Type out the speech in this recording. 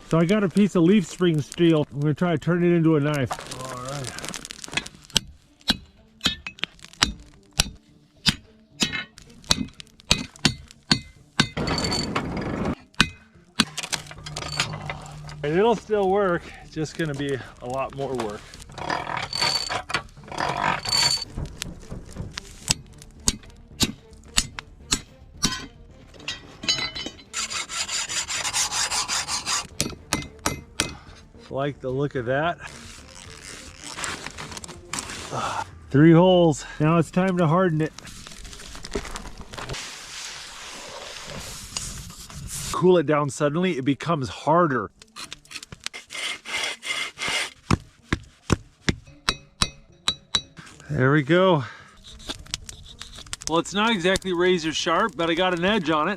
So I got a piece of leaf spring steel. I'm gonna try to turn it into a knife. All right. And it'll still work, it's just gonna be a lot more work. Like the look of that. 3 holes. Now it's time to harden it. Cool it down suddenly, it becomes harder. There we go. Well, it's not exactly razor sharp, but I got an edge on it.